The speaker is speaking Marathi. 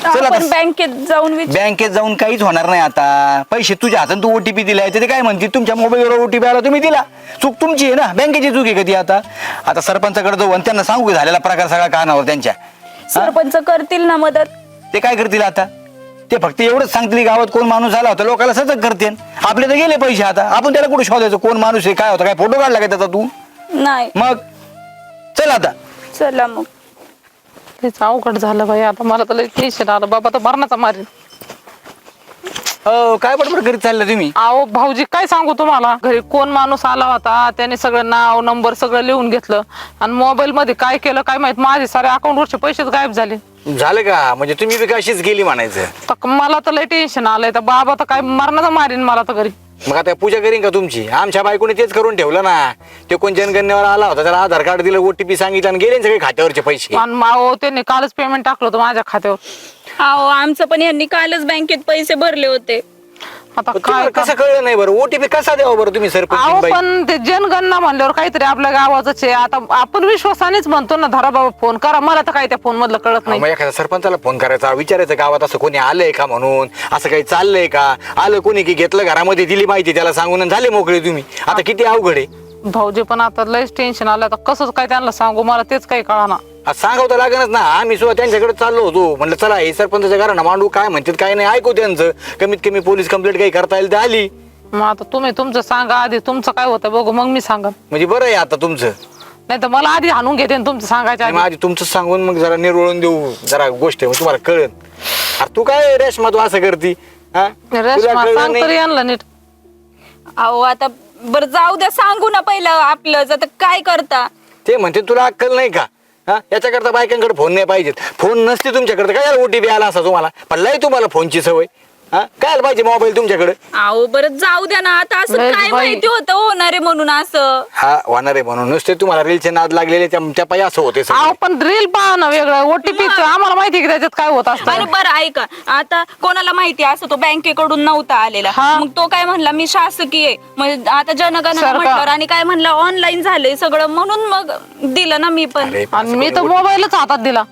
चल आता आपण बँकेत जाऊन काहीच होणार नाही आता. पैसे तुझ्या हातात तू ओटीपी दिलाय ते काय म्हणते तुमच्या मोबाईलवर ओटीपी आला तुम्ही दिला. चूक तुमची आहे ना, बँकेची चूक आहे कधी. आता सरपंचाकडे जाऊ आणि त्यांना सांगू की झालेला प्रकार सगळा कानावर त्यांच्या. सरपंच करतील ना मदत. ते काय करतील आता? ते फक्त एवढंच सांगतील गावात कोण माणूस आला होता, लोकांना सतत करतील. आपले तर गेले पैसे, आता आपण त्याला कुठे शोधायचं कोण माणूस आहे काय होता, काय फोटो काढला काय त्याचा तू? नाही. मग चल आता. चला मग. तेच अवघड झालं बाई. आता मला तर लई टेन्शन आलं बाबा, तर मरणाचा मारेल. हो, काय बडबड करीत चाललं तुम्ही? अहो भाऊजी काय सांगू तुम्हाला, घरी कोण माणूस आला होता त्याने सगळं नाव नंबर सगळं लिहून घेतलं आणि मोबाईल मध्ये काय केलं काय माहित, माझे सारे अकाउंट वरचे पैसेच गायब झाले. झालं का? म्हणजे तुम्ही बी कशीच गेली म्हणायचं. तर मला तर लय टेन्शन आलंय. तर बाबा तर काय मरणाचा मारीन मला तर घरी. मग आता पूजा करीन का तुमची? आमच्या बायकोने तेच करून ठेवलं ना. ते कोण जनगणनेवर आला होता, त्याला आधार कार्ड दिलं, ओटीपी सांगितलं आणि गेले सगळे खात्यावरचे पैसे. आणि माओ त्यांनी कालच पेमेंट टाकलं होतं माझ्या खात्यावर. अहो आमचं पण यांनी कालच बँकेत पैसे भरले होते. आता काय तुम्हाला कसं कळलं नाही बरं? ओटीपी कसा द्यावा बरं तुम्ही अहो सरपंच बाई? पण ते जनगणना म्हणल्यावर काहीतरी आपल्या गावाच आहे. आता आपण विश्वासानेच म्हणतो ना, धरा बाबा फोन करा. मला तर काय त्या फोन मधलं कळत नाही. मग एखाद्या सरपंचाला फोन करायचा, विचारायचं गावात असं कोणी आलंय का म्हणून, असं काही चाललंय का, आलं कोणी की घेतलं घरामध्ये दिली माहिती त्याला सांगून आणि झाले मोकळे तुम्ही. आता किती अवघड आहे. भाऊजी पण आता लयच टेन्शन आलं. आता कसं काय त्यांना सांगू, मला तेच काही कळना. आज सांगावं तर लागणच ना. आम्ही सुद्धा त्यांच्याकडे चाललो होतो, म्हणलं चला हे सरपंचाच्या घरानं मांडू, काय म्हणतात काय नाही ऐकू त्यांचं. कमीत कमी पोलीस कंप्लेंट काही करता येईल तर आली. मग आता तुम्ही तुमचं सांगा आधी, तुमचं काय होतं बघू, मग मी सांगा. म्हणजे बरं आहे आता तुमचं. नाही तर मला आधी आणून घेते आणि तुमचं सांगायचं आधी. आधी तुमचं सांगून मग जरा निर्वळून देऊ जरा गोष्ट, मग तुम्हाला कळेल. अरे तू काय रेशमा तू असं करती? हा? तुला रेश्मा कळलं सांग नाही? तरी आणलं नीट. अहो आता बरं जाऊ द्या, सांगू ना पहिलं आपलंच. आता काय करता? ते म्हणते तुला अक्कल नाही का? हा, याच्याकरता बायकांकडे फोन नाही पाहिजेत. फोन नसते तुमच्याकडे काय ओटीपी आला असा तुम्हाला? पण लय तुम्हाला फोनची सवय. हा, काय पाहिजे मोबाईल तुमच्याकडे? अहो बरं जाऊ द्या ना. आता असं लयच काय बाई. माहिती होतं होणार आहे म्हणून असं. हा, होणार आहे म्हणून नुसते तुम्हाला रीलचे नाद लागलेले, त्या पायी असं होते सगळे. अहो पण रील पहा ना वेगळं, ओटीपी आम्हाला माहिती की त्याच्यात काय होत आणि असतं. बरं ऐका, आता कोणाला माहिती असं तो बँकेकडून नव्हता आलेला, हा. मग तो काय म्हणला मी शासकीय, म्हणजे आता जनगणना सरकार. म्हटल्यावर आणि काय म्हणला ऑनलाईन झालंय सगळं, म्हणून मग दिलं ना मी पण. अरे, आणि मी तर मोबाईलच हातात दिला.